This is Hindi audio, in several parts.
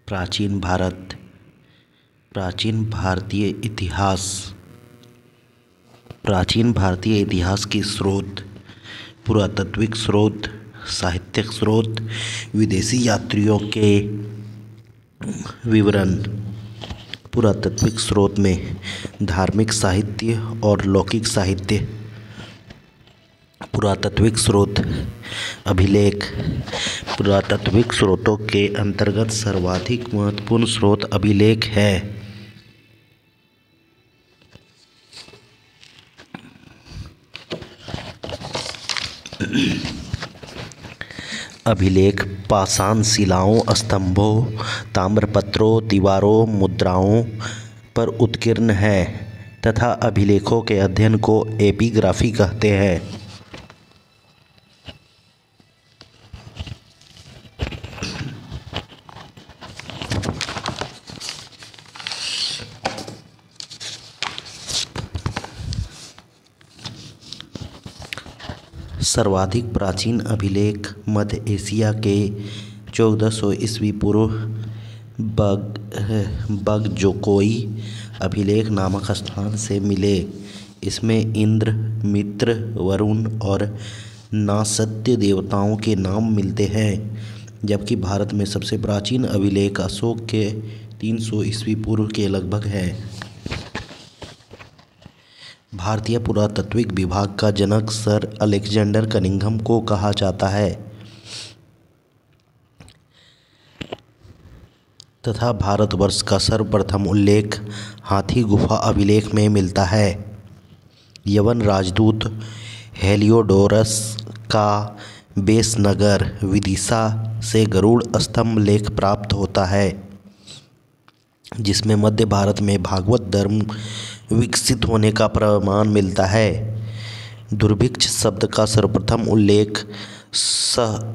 प्राचीन भारत। प्राचीन भारतीय इतिहास। प्राचीन भारतीय इतिहास की स्रोत, पुरातात्विक स्रोत, साहित्यिक स्रोत, विदेशी यात्रियों के विवरण। पुरातात्विक स्रोत में धार्मिक साहित्य और लौकिक साहित्य। पुरातात्विक स्रोत अभिलेख। पुरातात्विक स्रोतों के अंतर्गत सर्वाधिक महत्वपूर्ण स्रोत अभिलेख है। अभिलेख पाषाण शिलाओं, स्तंभों, ताम्रपत्रों, दीवारों, मुद्राओं पर उत्कीर्ण है तथा अभिलेखों के अध्ययन को एपिग्राफी कहते हैं। सर्वाधिक प्राचीन अभिलेख मध्य एशिया के 1400 ईस्वी पूर्व बगजोकोई अभिलेख नामक स्थान से मिले। इसमें इंद्र, मित्र, वरुण और नासत्य देवताओं के नाम मिलते हैं, जबकि भारत में सबसे प्राचीन अभिलेख अशोक के 300 ईस्वी पूर्व के लगभग है। भारतीय पुरातात्विक विभाग का जनक सर अलेक्जेंडर कनिंघम को कहा जाता है तथा भारतवर्ष का सर्वप्रथम उल्लेख हाथी गुफा अभिलेख में मिलता है। यवन राजदूत हेलियोडोरस का बेसनगर विदिशा से गरुड़ स्तंभ लेख प्राप्त होता है, जिसमें मध्य भारत में भागवत धर्म विकसित होने का प्रमाण मिलता है। दुर्भिक्ष शब्द का सर्वप्रथम उल्लेख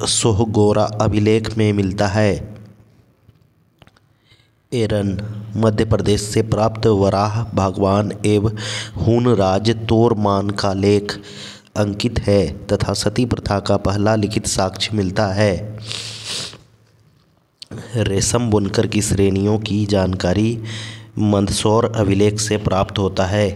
सोहगोरा अभिलेख में मिलता है। एरन मध्य प्रदेश से प्राप्त वराह भगवान एवं हूणराज तोरमान का लेख अंकित है तथा सती प्रथा का पहला लिखित साक्ष्य मिलता है। रेशम बुनकर की श्रेणियों की जानकारी मंदसौर अभिलेख से प्राप्त होता है।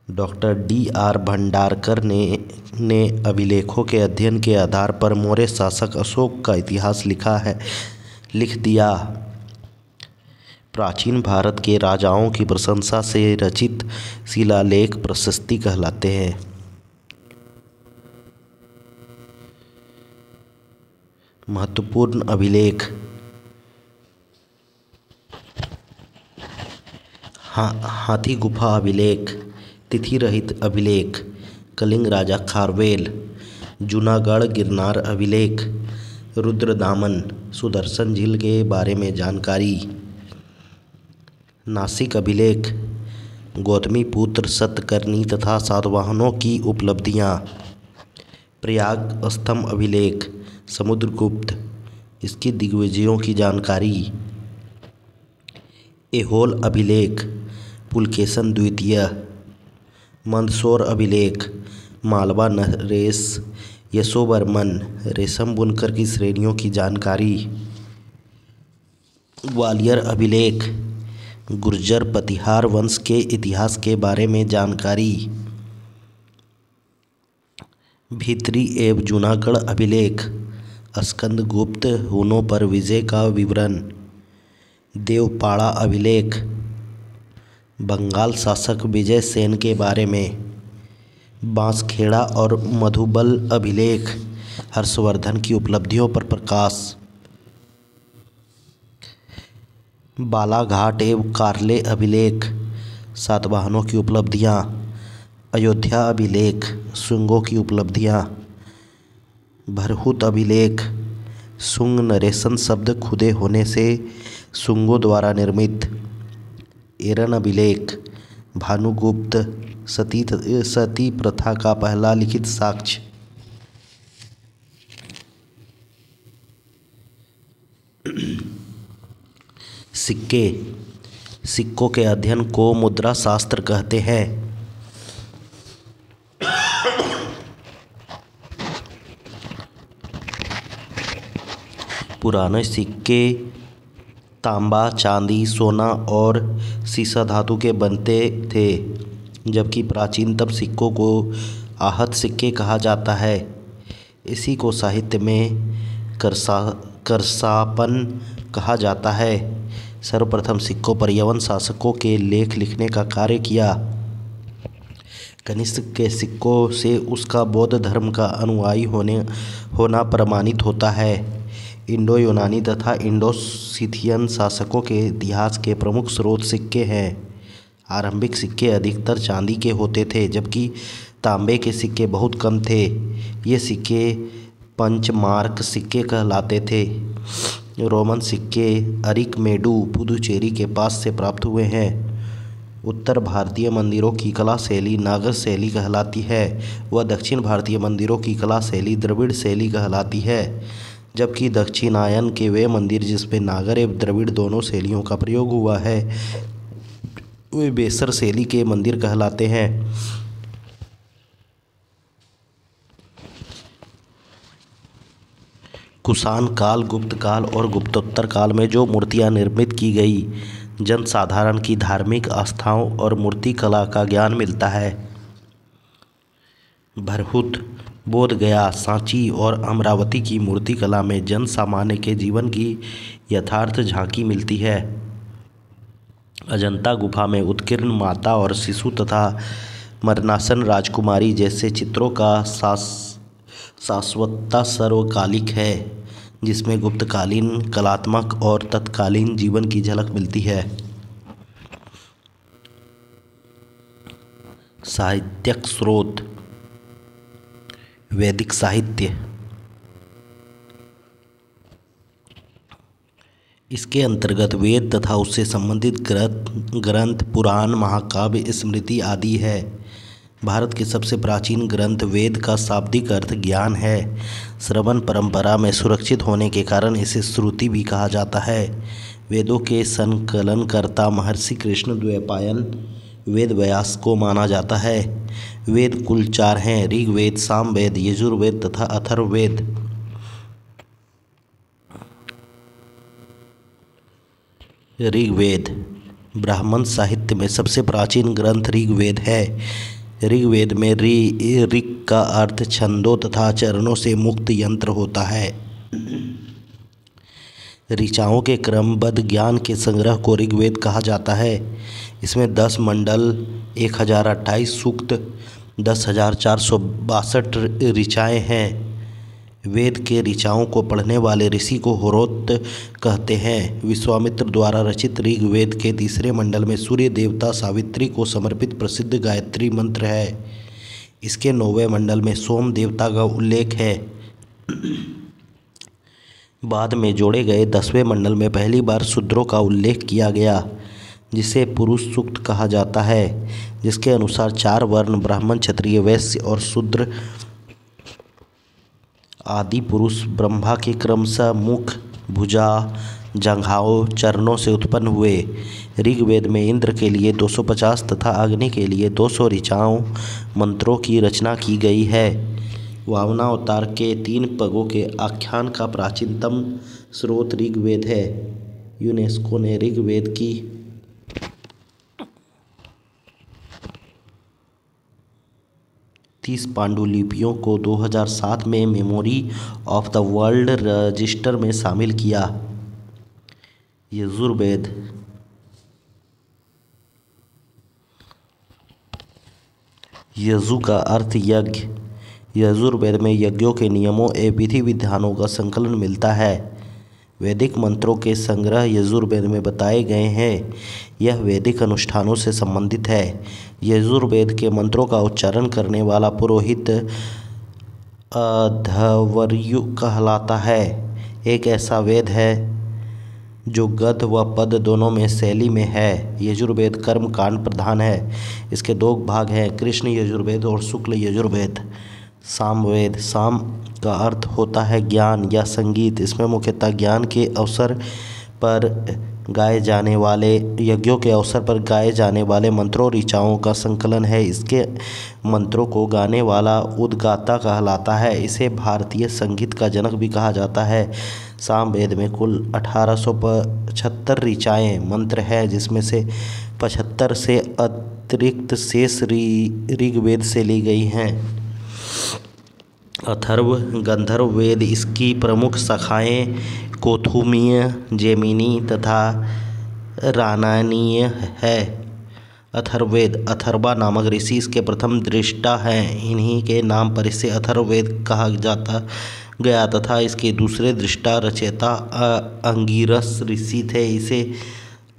Doctor D.R. भंडारकर ने अभिलेखों के अध्ययन के आधार पर मौर्य शासक अशोक का इतिहास लिख दिया। प्राचीन भारत के राजाओं की प्रशंसा से रचित शिलालेख प्रशस्ति कहलाते हैं। महत्वपूर्ण अभिलेख हाथी गुफा अभिलेख, तिथि रहित अभिलेख, कलिंग राजा खारवेल, जूनागढ़ गिरनार अभिलेख, रुद्रदामन सुदर्शन झील के बारे में जानकारी, नासिक अभिलेख, गौतमीपुत्र सतकर्णी तथा सातवाहनों की उपलब्धियाँ, प्रयाग स्तंभ अभिलेख, समुद्रगुप्त इसकी दिग्विजयों की जानकारी, ऐहोल अभिलेख, पुलकेशन द्वितीय, मंदसौर अभिलेख, मालवा नरेश यशोवर्मन रेशम बुनकर की श्रेणियों की जानकारी, ग्वालियर अभिलेख, गुर्जर पतिहार वंश के इतिहास के बारे में जानकारी, भीतरी एवं जूनागढ़ अभिलेख, स्कंदगुप्त हूणों पर विजय का विवरण, देवपाड़ा अभिलेख, बंगाल शासक विजय सेन के बारे में, बांसखेड़ा और मधुबल अभिलेख, हर्षवर्धन की उपलब्धियों पर प्रकाश, बालाघाट एवं कार्ले अभिलेख, सातवाहनों की उपलब्धियाँ, अयोध्या अभिलेख, शुंगों की उपलब्धियाँ, भरहुत अभिलेख, शुंग नरेशन शब्द खुदे होने से शुंगों द्वारा निर्मित, एरन अभिलेख, भानुगुप्त सती प्रथा का पहला लिखित साक्ष्य, सिक्कों के अध्ययन को मुद्रा शास्त्र कहते हैं। पुराने सिक्के तांबा, चांदी, सोना और सीसा धातु के बनते थे, जबकि प्राचीनतम सिक्कों को आहत सिक्के कहा जाता है। इसी को साहित्य में करसापन कहा जाता है। सर्वप्रथम सिक्कों पर यवन शासकों के लेख लिखने का कार्य किया। कनिष्क के सिक्कों से उसका बौद्ध धर्म का अनुयायी होना प्रमाणित होता है। इंडो यूनानी तथा इंडो सिथियन शासकों के इतिहास के प्रमुख स्रोत सिक्के हैं। आरंभिक सिक्के अधिकतर चांदी के होते थे, जबकि तांबे के सिक्के बहुत कम थे। ये सिक्के पंचमार्क सिक्के कहलाते थे। रोमन सिक्के अरिकमेडू, पुदुचेरी के पास से प्राप्त हुए हैं। उत्तर भारतीय मंदिरों की कला शैली नागर शैली कहलाती है व दक्षिण भारतीय मंदिरों की कला शैली द्रविड़ शैली कहलाती है, जबकि दक्षिणायन के वे मंदिर जिसमें नागर एवं द्रविड़ दोनों शैलियों का प्रयोग हुआ है वे बेसर शैली के मंदिर कहलाते हैं। कुषाण काल, गुप्त काल और गुप्तोत्तर काल में जो मूर्तियाँ निर्मित की गई, जनसाधारण की धार्मिक आस्थाओं और मूर्ति कला का ज्ञान मिलता है। भरहुत, बोध गया, सांची और अमरावती की मूर्ति कला में जन सामान्य के जीवन की यथार्थ झांकी मिलती है। अजंता गुफा में उत्कीर्ण माता और शिशु तथा मरणासन राजकुमारी जैसे चित्रों का शाश्वतता सर्वकालिक है, जिसमें गुप्तकालीन कलात्मक और तत्कालीन जीवन की झलक मिलती है। साहित्यिक स्रोत: वैदिक साहित्य। इसके अंतर्गत वेद तथा उससे संबंधित ग्रंथ, पुराण, महाकाव्य, स्मृति आदि है। भारत के सबसे प्राचीन ग्रंथ वेद का शाब्दिक अर्थ ज्ञान है। श्रवण परंपरा में सुरक्षित होने के कारण इसे श्रुति भी कहा जाता है। वेदों के संकलनकर्ता महर्षि कृष्णद्वैपायन वेद व्यास को माना जाता है। वेद कुल 4 हैं: ऋग्वेद, सामवेद, यजुर्वेद तथा अथर्ववेद। ऋग्वेद ब्राह्मण साहित्य में सबसे प्राचीन ग्रंथ ऋग्वेद है। ऋग्वेद में ऋक् का अर्थ छंदों तथा चरणों से मुक्त यंत्र होता है। ऋचाओं के क्रमबद्ध ज्ञान के संग्रह को ऋग्वेद कहा जाता है। इसमें 10 मंडल, 1028 सूक्त, 10,462 ऋचाएँ हैं। वेद के ऋचाओं को पढ़ने वाले ऋषि को होरोत कहते हैं। विश्वामित्र द्वारा रचित ऋग्वेद के 3 मंडल में सूर्य देवता सावित्री को समर्पित प्रसिद्ध गायत्री मंत्र है। इसके 9वें मंडल में सोम देवता का उल्लेख है। बाद में जोड़े गए 10वें मंडल में पहली बार शूद्रों का उल्लेख किया गया, जिसे पुरुष सूक्त कहा जाता है, जिसके अनुसार 4 वर्ण ब्राह्मण, क्षत्रिय, वैश्य और शूद्र आदि पुरुष ब्रह्मा के क्रमशः मुख, भुजा, जंघाओं, चरणों से उत्पन्न हुए। ऋग्वेद में इंद्र के लिए 250 तथा अग्नि के लिए 200 ऋचाओं मंत्रों की रचना की गई है। वामनावतार के 3 पगों के आख्यान का प्राचीनतम स्रोत ऋग्वेद है। यूनेस्को ने ऋग्वेद की 30 पांडुलिपियों को 2007 में memory of the world register में शामिल किया। यजुर्वेद यजु का अर्थ यज्ञ। यजुर्वेद में यज्ञों के नियमों एवं विधि विधानों का संकलन मिलता है। वैदिक मंत्रों के संग्रह यजुर्वेद में बताए गए हैं। यह वैदिक अनुष्ठानों से संबंधित है। यजुर्वेद के मंत्रों का उच्चारण करने वाला पुरोहित अध्वर्यु कहलाता है। एक ऐसा वेद है जो गद्य व पद्य दोनों में शैली में है। यजुर्वेद कर्म कांड प्रधान है। इसके 2 भाग हैं, कृष्ण यजुर्वेद और शुक्ल यजुर्वेद। सामवेद, साम का अर्थ होता है ज्ञान या संगीत। इसमें मुख्यतः ज्ञान के अवसर पर गाए जाने वाले यज्ञों के अवसर पर गाए जाने वाले मंत्रों ऋचाओं का संकलन है। इसके मंत्रों को गाने वाला उद्गाता कहलाता है। इसे भारतीय संगीत का जनक भी कहा जाता है। सामवेद में कुल 1875 ऋचाएँ मंत्र है, जिसमें से 75 से अतिरिक्त शेष ऋग्वेद से ली गई हैं। अथर्व गंधर्व वेद इसकी प्रमुख शाखाएँ कौथुमीय, जैमिनी तथा रामायणीय है। अथर्ववेद अथर्वा नामक ऋषि इसके प्रथम दृष्टा हैं। इन्हीं के नाम पर इसे अथर्ववेद कहा जाता गया तथा इसके दूसरे दृष्टा रचयिता अंगिरस ऋषि थे। इसे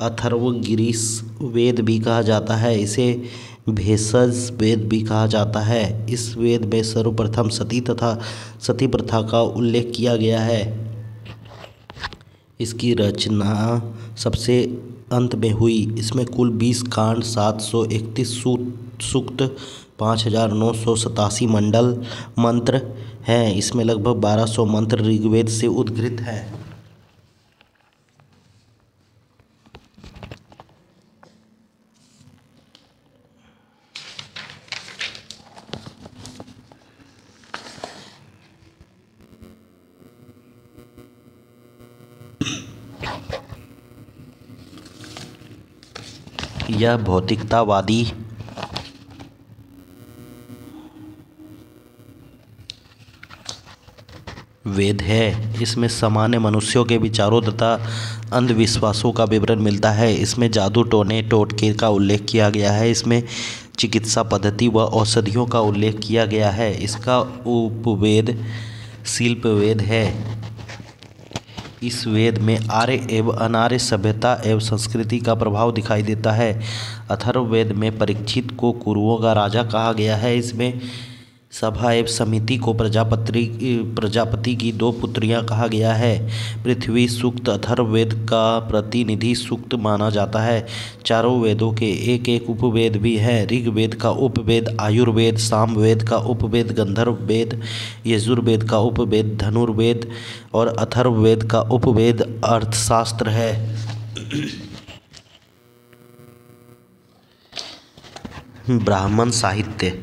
अथर्वगिरीश वेद भी कहा जाता है। इसे भेषज वेद भी कहा जाता है। इस वेद में सर्वप्रथम सती तथा सती प्रथा का उल्लेख किया गया है। इसकी रचना सबसे अंत में हुई। इसमें कुल 20 कांड, 731 सूक्त, 5987 मंत्र हैं। इसमें लगभग 1200 मंत्र ऋग्वेद से उद्धृत हैं। यह भौतिकतावादी वेद है। इसमें सामान्य मनुष्यों के विचारों तथा अंधविश्वासों का विवरण मिलता है। इसमें जादू टोने टोटके का उल्लेख किया गया है। इसमें चिकित्सा पद्धति व औषधियों का उल्लेख किया गया है। इसका उपवेद शिल्प वेद है। इस वेद में आर्य एवं अनार्य सभ्यता एवं संस्कृति का प्रभाव दिखाई देता है। अथर्ववेद में परीक्षित को कुरुओं का राजा कहा गया है। इसमें सभा एवं समिति को प्रजापति की 2 पुत्रियां कहा गया है। पृथ्वी सूक्त अथर्ववेद का प्रतिनिधि सूक्त माना जाता है। चारों वेदों के एक एक उपवेद भी हैं। ऋग्वेद का उपवेद आयुर्वेद, सामवेद का उपवेद गंधर्व वेद, यजुर्वेद का उपवेद धनुर्वेद और अथर्ववेद का उपवेद अर्थशास्त्र है। ब्राह्मण साहित्य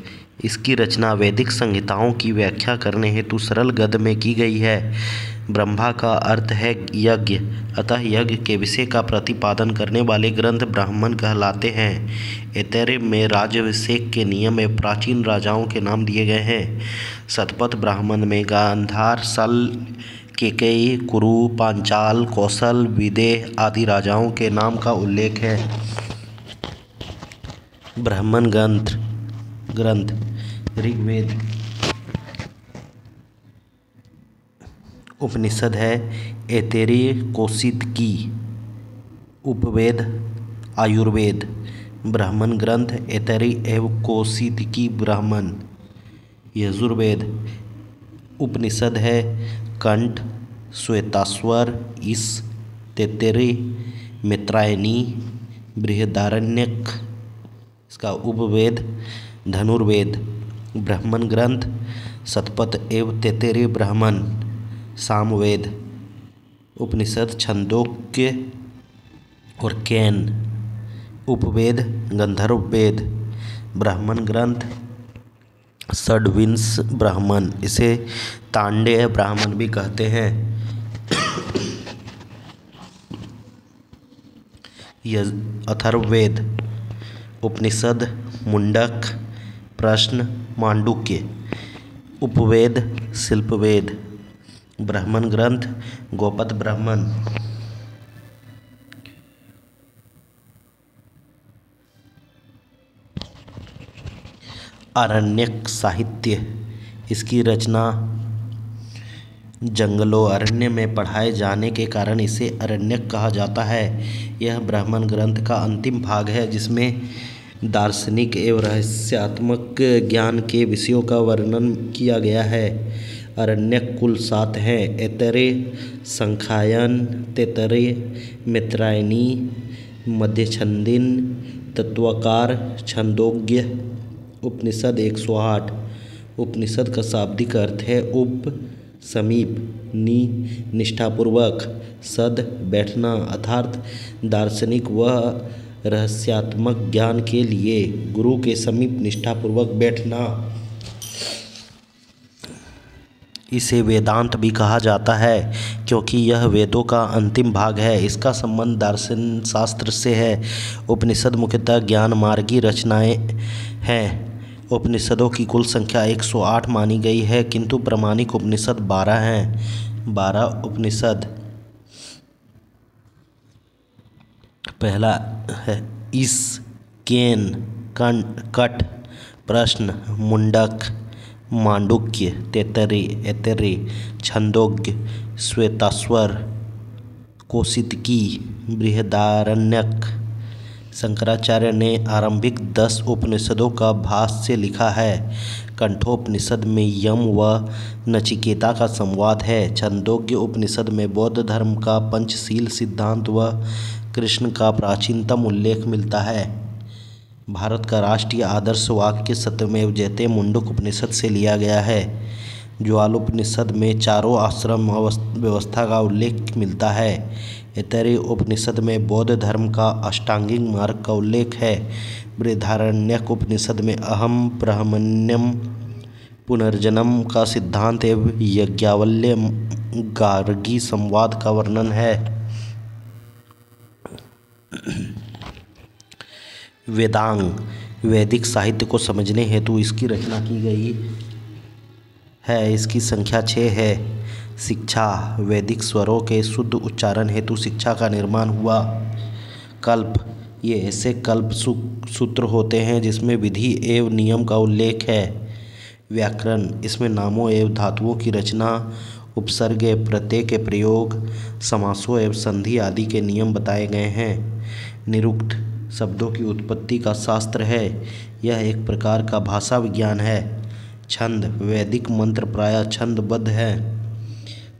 इसकी रचना वैदिक संहिताओं की व्याख्या करने हेतु सरल गद्य में की गई है। ब्रह्मा का अर्थ है यज्ञ, अतः यज्ञ के विषय का प्रतिपादन करने वाले ग्रंथ ब्राह्मण कहलाते हैं। ऐतरेय में राज्याभिषेक के नियम एवं प्राचीन राजाओं के नाम दिए गए हैं। शतपथ ब्राह्मण में गांधार, सल, केकयी, कुरु, पांचाल, कौशल, विदेह आदि राजाओं के नाम का उल्लेख है। ब्राह्मण ग्रंथ ऋग्वेद, उपनिषद है ऐतरेय कौशिकी, उपवेद आयुर्वेद। ब्राह्मण ग्रंथ ऐतरेय एवं कौशिकी ब्राह्मण। यजुर्वेद उपनिषद है कंठ, श्वेताश्वर, ईश, तैत्तिरीय, मैत्रायणी, बृहदारण्यक। इसका उपवेद धनुर्वेद। ब्राह्मण ग्रंथ शतपथ एवं तैत्तिरीय ब्राह्मण। सामवेद उपनिषद छंदोग्य और कैन। उपवेद गंधर्व वेद। ब्राह्मण ग्रंथ षड्विंश ब्राह्मण। इसे तांडेय ब्राह्मण भी कहते हैं। अथर्ववेद उपनिषद मुंडक, प्रश्न, मांडुक्य। उपवेद शिल्पवेद। ब्राह्मण ग्रंथ गोपद ब्राह्मण। अरण्यक साहित्य इसकी रचना जंगलों अरण्य में पढ़ाए जाने के कारण इसे अरण्यक कहा जाता है। यह ब्राह्मण ग्रंथ का अंतिम भाग है, जिसमें दार्शनिक एवं रहस्यात्मक ज्ञान के विषयों का वर्णन किया गया है। अरण्यक कुल 7 हैं। ऐतरेय, सांख्यायन, तैत्तिरीय, मैत्रायणी, मध्यछंदीन, तत्वकार, छंदोग्य। उपनिषद 108। उपनिषद का शाब्दिक अर्थ है समीप, नि निष्ठापूर्वक, सद बैठना अर्थात दार्शनिक व रहस्यात्मक ज्ञान के लिए गुरु के समीप निष्ठापूर्वक बैठना। इसे वेदांत भी कहा जाता है क्योंकि यह वेदों का अंतिम भाग है। इसका संबंध दार्शन शास्त्र से है। उपनिषद मुख्यतः ज्ञान मार्गी रचनाएं हैं। उपनिषदों की कुल संख्या 108 मानी गई है, किंतु प्रामाणिक उपनिषद 12 हैं। 12 उपनिषद। पहला है ईश, केन, कट, प्रश्न, मुंडक, मांडुक्य, ऐतरेय, छंदोग्य, श्वेताश्वर, कौशितकी, बृहदारण्यक। शंकराचार्य ने आरंभिक 10 उपनिषदों का भाष्य लिखा है। कंठोपनिषद में यम व नचिकेता का संवाद है। छंदोग्य उपनिषद में बौद्ध धर्म का पंचशील सिद्धांत व कृष्ण का प्राचीनतम उल्लेख मिलता है। भारत का राष्ट्रीय आदर्श वाक्य सत्यमेव जयते मुंडक उपनिषद से लिया गया है। ज्वालोपनिषद में चारों आश्रम व्यवस्था का उल्लेख मिलता है। ऐतरेय उपनिषद में बौद्ध धर्म का अष्टांगिक मार्ग का उल्लेख है। बृहदारण्यक उपनिषद में अहम ब्रह्मण्यम पुनर्जन्म का सिद्धांत एवं यज्ञावल्य गार्गी संवाद का वर्णन है। वेदांग, वैदिक साहित्य को समझने हेतु इसकी रचना की गई है। इसकी संख्या 6 है। शिक्षा, वैदिक स्वरों के शुद्ध उच्चारण हेतु शिक्षा का निर्माण हुआ। कल्प, ये ऐसे कल्प सूत्र होते हैं जिसमें विधि एवं नियम का उल्लेख है। व्याकरण, इसमें नामों एवं धातुओं की रचना, उपसर्ग एवं प्रत्यय के प्रयोग, समासों एवं संधि आदि के नियम बताए गए हैं। निरुक्त, शब्दों की उत्पत्ति का शास्त्र है। यह एक प्रकार का भाषा विज्ञान है। छंद, वैदिक मंत्र प्रायः छंदबद्ध है।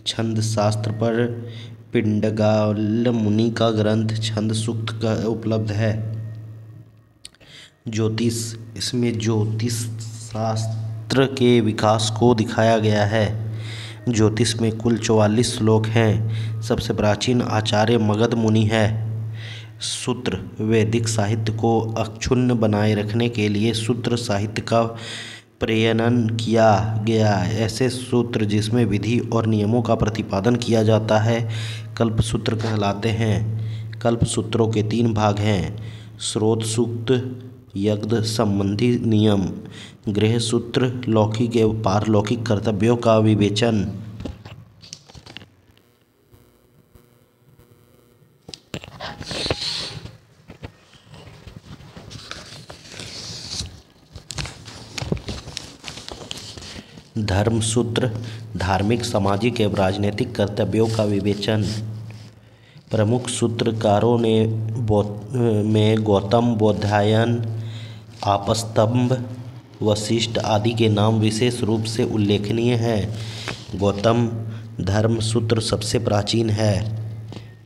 छंद शास्त्र पर पिंडगाल मुनि का ग्रंथ छंद सूक्त का उपलब्ध है। ज्योतिष, इसमें ज्योतिष शास्त्र के विकास को दिखाया गया है। ज्योतिष में कुल 44 श्लोक हैं। सबसे प्राचीन आचार्य मगध मुनि है। सूत्र, वैदिक साहित्य को अक्षुण्ण बनाए रखने के लिए सूत्र साहित्य का प्रयनन किया गया। ऐसे सूत्र जिसमें विधि और नियमों का प्रतिपादन किया जाता है कल्प सूत्र कहलाते हैं। कल्प सूत्रों के 3 भाग हैं: स्रोत सूक्त, यज्ञ संबंधी नियम, गृह सूत्र, लौकिक एवं पारलौकिक कर्तव्यों का विवेचन। धर्मसूत्र, धार्मिक, सामाजिक एवं राजनीतिक कर्तव्यों का विवेचन। प्रमुख सूत्रकारों में गौतम, बोधायन, आपस्तंभ, वशिष्ठ आदि के नाम विशेष रूप से उल्लेखनीय हैं। गौतम धर्मसूत्र सबसे प्राचीन है।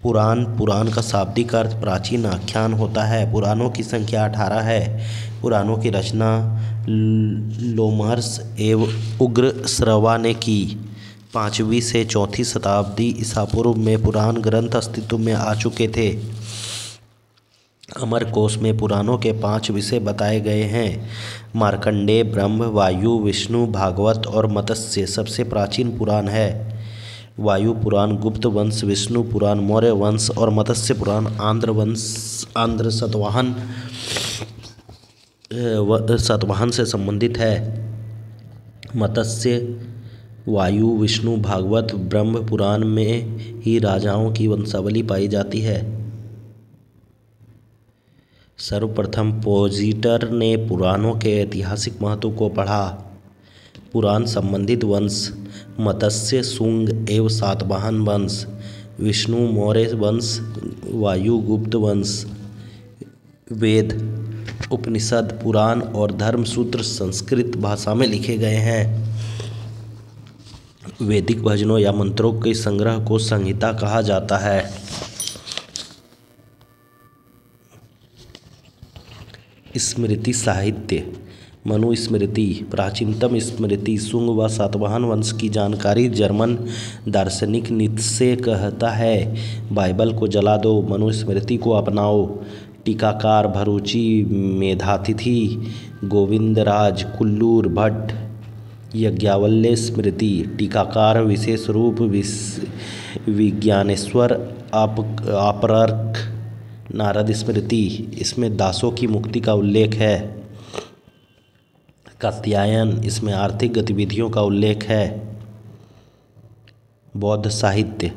पुराण का शाब्दिक अर्थ प्राचीन आख्यान होता है। पुराणों की संख्या 18 है। पुराणों की रचना लोमहर्ष एवं उग्रश्रवा ने की। 5वीं से 4वीं शताब्दी ईसा पूर्व में पुराण ग्रंथ अस्तित्व में आ चुके थे। अमरकोश में पुराणों के 5 विषय बताए गए हैं: मार्कंडेय, ब्रह्म, वायु, विष्णु, भागवत और मत्स्य सबसे प्राचीन पुराण है। वायु पुराण गुप्त वंश, विष्णु पुराण मौर्य वंश और मत्स्य पुराण आंध्र सतवाहन से संबंधित है। मत्स्य, वायु, विष्णु, भागवत, ब्रह्म पुराण में ही राजाओं की वंशावली पाई जाती है। सर्वप्रथम पोजीटर ने पुराणों के ऐतिहासिक महत्व को पढ़ा। पुराण संबंधित वंश: मत्स्य, शुंग एवं सातवाहन वंश, विष्णु मौर्य वंश, वायु गुप्त वंश। वेद, उपनिषद, पुराण और धर्मसूत्र संस्कृत भाषा में लिखे गए हैं। वैदिक भजनों या मंत्रों के संग्रह को संहिता कहा जाता है। स्मृति साहित्य, मनुस्मृति प्राचीनतम स्मृति शुंग व सातवाहन वंश की जानकारी। जर्मन दार्शनिक नीत्शे कहता है, बाइबल को जला दो, मनुस्मृति को अपनाओ। टीकाकार भरूची मेधातिथि गोविंदराज कुल्लूर भट्ट यज्ञावल्ल्य स्मृति। टीकाकार विशेष रूप विज्ञानेश्वर अपरर्क नारद स्मृति। इसमें दासों की मुक्ति का उल्लेख है। कात्यायन, इसमें आर्थिक गतिविधियों का उल्लेख है। बौद्ध साहित्य,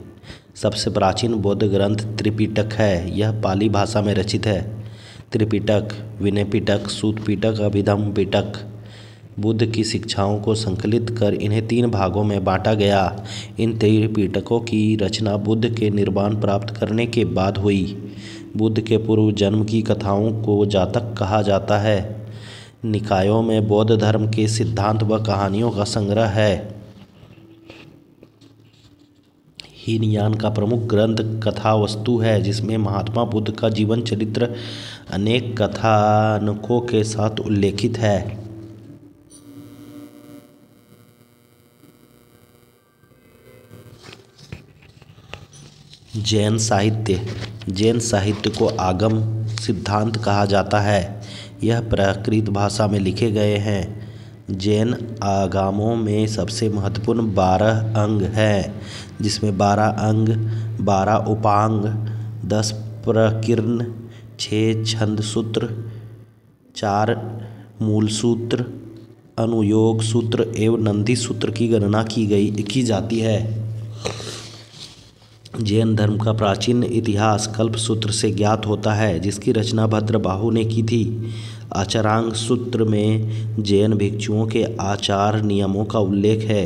सबसे प्राचीन बौद्ध ग्रंथ त्रिपिटक है। यह पाली भाषा में रचित है। त्रिपिटक, विनय पिटक, सूत पिटक, अभिधम्म पिटक। बुद्ध की शिक्षाओं को संकलित कर इन्हें 3 भागों में बांटा गया। इन त्रिपिटकों की रचना बुद्ध के निर्वाण प्राप्त करने के बाद हुई। बुद्ध के पूर्व जन्म की कथाओं को जातक कहा जाता है। निकायों में बौद्ध धर्म के सिद्धांत व कहानियों का संग्रह है। हीनयान का प्रमुख ग्रंथ कथावस्तु है, जिसमें महात्मा बुद्ध का जीवन चरित्र अनेक कथानकों के साथ उल्लेखित है। जैन साहित्य, जैन साहित्य को आगम सिद्धांत कहा जाता है। यह प्राकृत भाषा में लिखे गए हैं। जैन आगमों में सबसे महत्वपूर्ण 12 अंग हैं, जिसमें 12 अंग, 12 उपांग, 10 प्रकीर्ण, 6 छंद सूत्र, 4 मूल सूत्र, अनुयोग सूत्र एवं नंदी सूत्र की गणना की जाती है। जैन धर्म का प्राचीन इतिहास कल्पसूत्र से ज्ञात होता है, जिसकी रचना भद्रबाहु ने की थी। आचारांग सूत्र में जैन भिक्षुओं के आचार नियमों का उल्लेख है।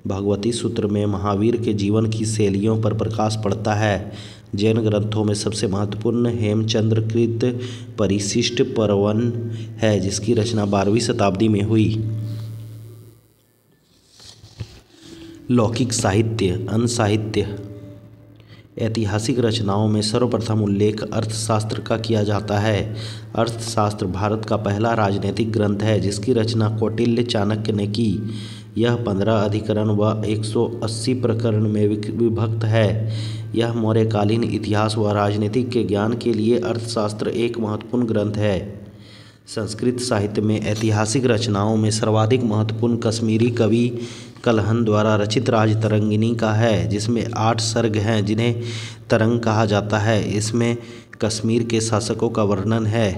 भगवती सूत्र में महावीर के जीवन की शैलियों पर प्रकाश पड़ता है। जैन ग्रंथों में सबसे महत्वपूर्ण हेमचंद्रकृत परिशिष्ट पर्वन है, जिसकी रचना 12वीं शताब्दी में हुई। लौकिक साहित्य, अन्य साहित्य। ऐतिहासिक रचनाओं में सर्वप्रथम उल्लेख अर्थशास्त्र का किया जाता है। अर्थशास्त्र भारत का पहला राजनीतिक ग्रंथ है, जिसकी रचना कौटिल्य चाणक्य ने की। यह 15 अधिकरण व 180 प्रकरण में विभक्त है। यह मौर्यकालीन इतिहास व राजनीतिक के ज्ञान के लिए अर्थशास्त्र एक महत्वपूर्ण ग्रंथ है। संस्कृत साहित्य में ऐतिहासिक रचनाओं में सर्वाधिक महत्वपूर्ण कश्मीरी कवि कल्हण द्वारा रचित राजतरंगिणी का है, जिसमें 8 सर्ग हैं, जिन्हें तरंग कहा जाता है। इसमें कश्मीर के शासकों का वर्णन है।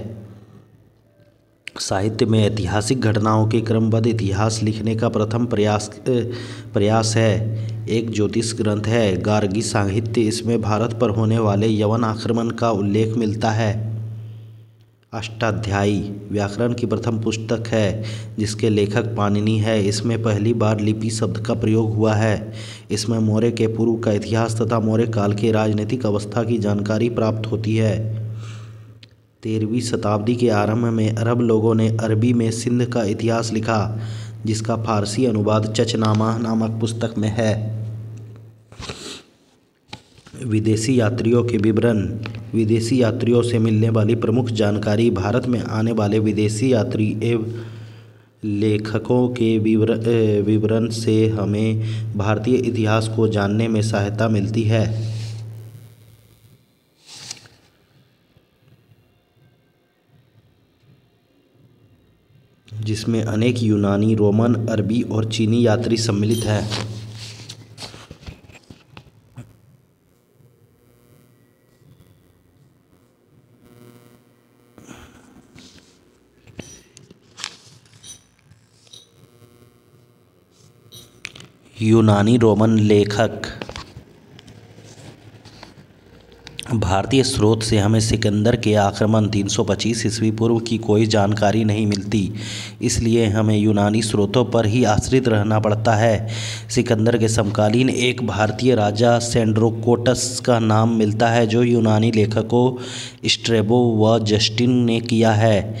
साहित्य में ऐतिहासिक घटनाओं के क्रमबद्ध इतिहास लिखने का प्रथम प्रयास है। एक ज्योतिष ग्रंथ है, गार्गी साहित्य। इसमें भारत पर होने वाले यवन आक्रमण का उल्लेख मिलता है। अष्टाध्यायी व्याकरण की प्रथम पुस्तक है, जिसके लेखक पाणिनि है। इसमें पहली बार लिपि शब्द का प्रयोग हुआ है। इसमें मौर्य के पूर्व का इतिहास तथा मौर्य काल के राजनीतिक अवस्था की जानकारी प्राप्त होती है। 13वीं शताब्दी के आरंभ में अरब लोगों ने अरबी में सिंध का इतिहास लिखा, जिसका फारसी अनुवाद चचनामा नामक पुस्तक में है। विदेशी यात्रियों के विवरण। विदेशी यात्रियों से मिलने वाली प्रमुख जानकारी भारत में आने वाले विदेशी यात्री एवं लेखकों के विवरण से हमें भारतीय इतिहास को जानने में सहायता मिलती है। जिसमें अनेक यूनानी, रोमन, अरबी और चीनी यात्री सम्मिलित हैं। यूनानी रोमन लेखक। भारतीय स्रोत से हमें सिकंदर के आक्रमण 325 ईस्वी पूर्व की कोई जानकारी नहीं मिलती, इसलिए हमें यूनानी स्रोतों पर ही आश्रित रहना पड़ता है। सिकंदर के समकालीन एक भारतीय राजा सेंड्रोकोटस का नाम मिलता है, जो यूनानी लेखकों स्ट्रैबो व जस्टिन ने किया है।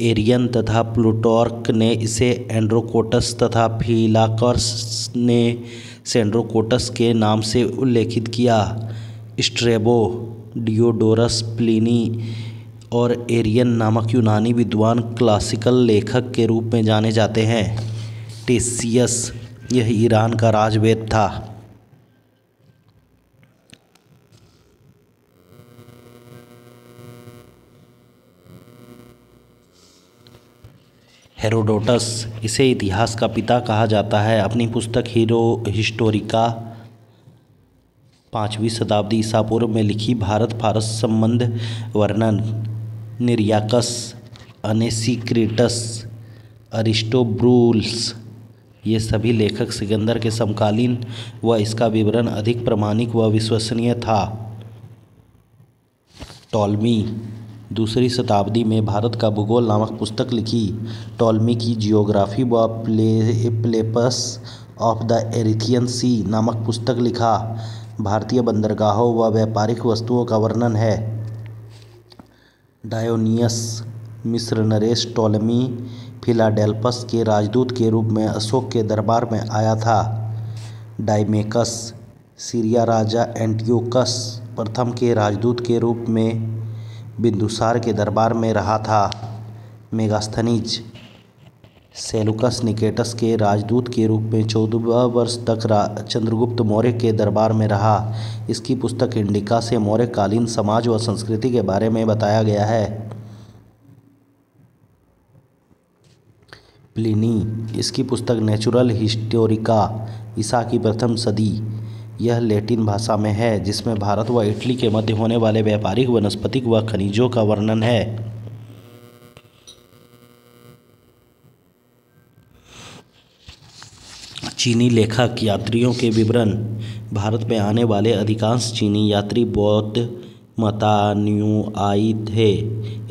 एरियन तथा प्लूटार्क ने इसे एंड्रोकोटस तथा फिलाकर्स ने सेंड्रोकोटस के नाम से उल्लेखित किया। स्ट्रैबो, डियोडोरस, प्लिनी और एरियन नामक यूनानी विद्वान क्लासिकल लेखक के रूप में जाने जाते हैं। टेसियस यह ईरान का राजवेद था। हेरोडोटस, इसे इतिहास का पिता कहा जाता है, अपनी पुस्तक हिस्टोरिका 5वीं शताब्दी ईसा पूर्व में लिखी भारत फारस संबंध वर्णन, निरियाकस, अनेसिक्रिटस, अरिस्टोबुलस ये सभी लेखक सिकंदर के समकालीन व इसका विवरण अधिक प्रामाणिक व विश्वसनीय था। टॉलमी 2री शताब्दी में भारत का भूगोल नामक पुस्तक लिखी। टॉलमी की जियोग्राफी व प्लेपस ऑफ द एरिथियन सी नामक पुस्तक लिखा। भारतीय बंदरगाहों व व्यापारिक वस्तुओं का वर्णन है। डायोनियस मिस्र नरेश टॉलमी फिलाडेल्फस के राजदूत के रूप में अशोक के दरबार में आया था। डाइमेकस सीरिया राजा एंटियोकस प्रथम के राजदूत के रूप में बिंदुसार के दरबार में रहा था। मेगास्थनीज सेलुकस निकेटस के राजदूत के रूप में 14 वर्ष तक चंद्रगुप्त मौर्य के दरबार में रहा। इसकी पुस्तक इंडिका से मौर्यकालीन समाज व संस्कृति के बारे में बताया गया है। प्लिनी, इसकी पुस्तक नेचुरल हिस्टोरिका ईसा की प्रथम सदी, यह लैटिन भाषा में है, जिसमें भारत व इटली के मध्य होने वाले व्यापारिक वनस्पतिक व खनिजों का वर्णन है। चीनी लेखक यात्रियों के विवरण। भारत में आने वाले अधिकांश चीनी यात्री बौद्ध मतानुयायी थे।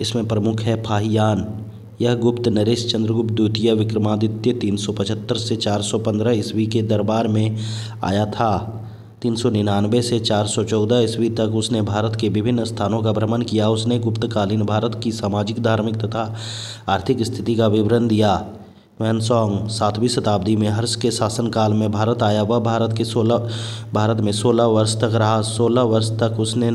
इसमें प्रमुख है फाहियान, यह गुप्त नरेश चंद्रगुप्त द्वितीय विक्रमादित्य 375 से 415 ईस्वी के दरबार में आया था। 399 से 414 ईस्वी तक उसने भारत के विभिन्न स्थानों का भ्रमण किया। उसने गुप्तकालीन भारत की सामाजिक, धार्मिक तथा आर्थिक स्थिति का विवरण दिया। वैनसोंग 7वीं शताब्दी में हर्ष के शासनकाल में भारत आया। वह भारत में 16 वर्ष तक रहा। 6 वर्ष तक उसने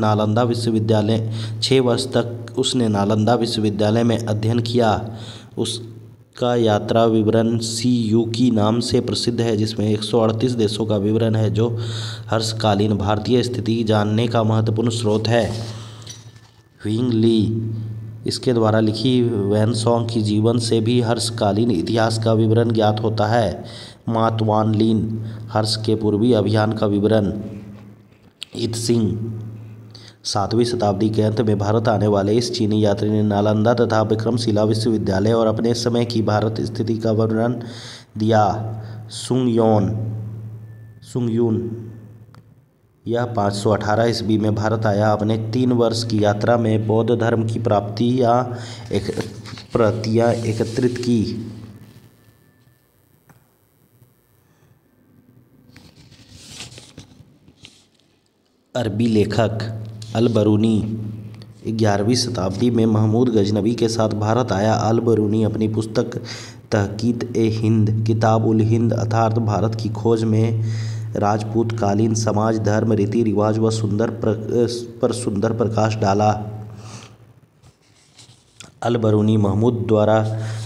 नालंदा विश्वविद्यालय में अध्ययन किया। उसका यात्रा विवरण CUकी नाम से प्रसिद्ध है, जिसमें 138 देशों का विवरण है, जो हर्षकालीन भारतीय स्थिति जानने का महत्वपूर्ण स्रोत है। ह्विंग ली, इसके द्वारा लिखी वैनसोंग की जीवन से भी हर्षकालीन इतिहास का विवरण ज्ञात होता है। मात वान लिन, हर्ष के पूर्वी अभियान का विवरण। इत्सिंग 7वीं शताब्दी के अंत में भारत आने वाले इस चीनी यात्री ने नालंदा तथा विक्रमशिला विश्वविद्यालय और अपने समय की भारत स्थिति का वर्णन दिया। सुंगयून, यह 518 ईस्वी में भारत आया। अपने 3 वर्ष की यात्रा में बौद्ध धर्म की प्रतियां एकत्रित की। अरबी लेखक अल-बरूनी 11वीं शताब्दी में महमूद गजनवी के साथ भारत आया। अल-बरूनी अपनी पुस्तक तहकीत-ए-हिंद, किताब-उल-हिंद अर्थात भारत की खोज में राजपूत कालीन समाज, धर्म, रीति रिवाज व सुंदर प्रकाश डाला। अल-बरूनी महमूद द्वारा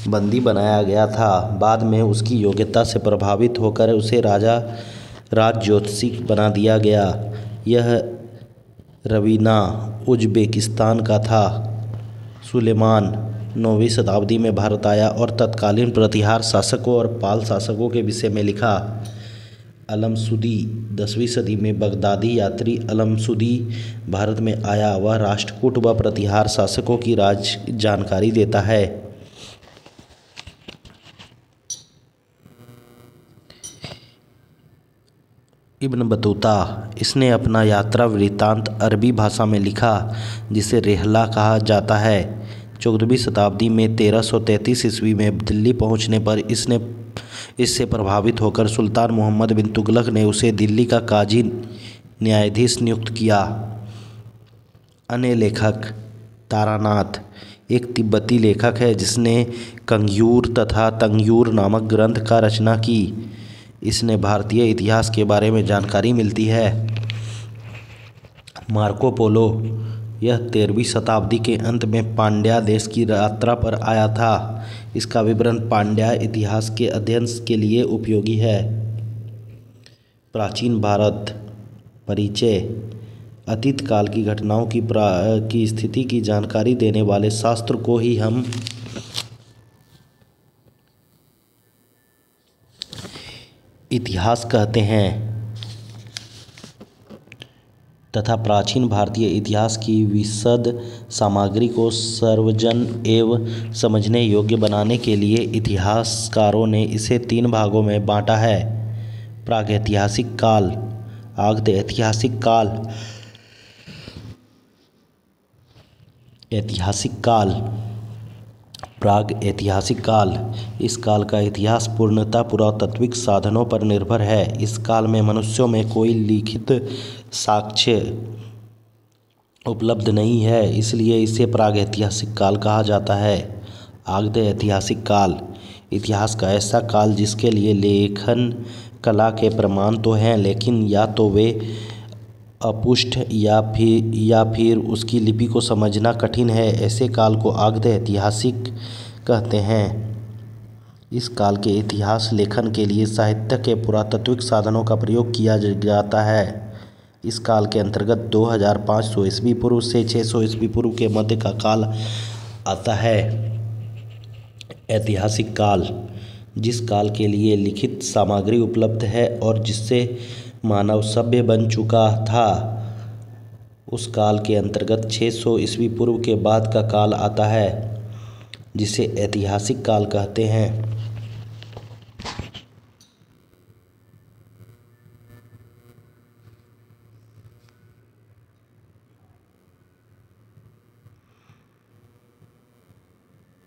बंदी बनाया गया था। बाद में उसकी योग्यता से प्रभावित होकर उसे राजज्योतिषी बना दिया गया। यह रवीना उज़्बेकिस्तान का था। सुलेमान 9वीं शताब्दी में भारत आया और तत्कालीन प्रतिहार शासकों और पाल शासकों के विषय में लिखा। अलमसुदी 10वीं सदी में बगदादी यात्री अलमसुदी भारत में आया। वह राष्ट्रकूट व प्रतिहार शासकों की जानकारी देता है। इब्न बतूता, इसने अपना यात्रा वृत्तांत अरबी भाषा में लिखा, जिसे रेहला कहा जाता है। 14वीं शताब्दी में 1333 ईस्वी में दिल्ली पहुंचने पर इससे प्रभावित होकर सुल्तान मोहम्मद बिन तुगलक ने उसे दिल्ली का काजी न्यायाधीश नियुक्त किया। अन्य लेखक तारानाथ एक तिब्बती लेखक है, जिसने कंग्यूर तथा तंग्यूर नामक ग्रंथ का रचना की। इसने भारतीय इतिहास के बारे में जानकारी मिलती है। मार्को पोलो यह 13वीं शताब्दी के अंत में पांड्या देश की यात्रा पर आया था। इसका विवरण पांड्या इतिहास के अध्ययन के लिए उपयोगी है। प्राचीन भारत परिचय। अतीत काल की घटनाओं की स्थिति की जानकारी देने वाले शास्त्र को ही हम इतिहास कहते हैं तथा प्राचीन भारतीय इतिहास की विशद सामग्री को सर्वजन एवं समझने योग्य बनाने के लिए इतिहासकारों ने इसे 3 भागों में बांटा है। प्रागैतिहासिक काल, आद्य ऐतिहासिक काल, प्राग ऐतिहासिक काल। इस काल का इतिहास पूर्णतः पुरातात्विक साधनों पर निर्भर है। इस काल में मनुष्यों में कोई लिखित साक्ष्य उपलब्ध नहीं है, इसलिए इसे प्रागैतिहासिक काल कहा जाता है। आद्य ऐतिहासिक काल, इतिहास का ऐसा काल जिसके लिए लेखन कला के प्रमाण तो हैं, लेकिन या तो वे अपुष्ट या फिर उसकी लिपि को समझना कठिन है। ऐसे काल को आद्य ऐतिहासिक कहते हैं। इस काल के इतिहास लेखन के लिए साहित्य के पुरातात्विक साधनों का प्रयोग किया जाता है। इस काल के अंतर्गत 2500 ईस्वी पूर्व से 600 ईस्वी पूर्व के मध्य का काल आता है। ऐतिहासिक काल, जिस काल के लिए लिखित सामग्री उपलब्ध है और जिससे मानव सभ्य बन चुका था, उस काल के अंतर्गत 600 ईस्वी पूर्व के बाद का काल आता है, जिसे ऐतिहासिक काल कहते हैं।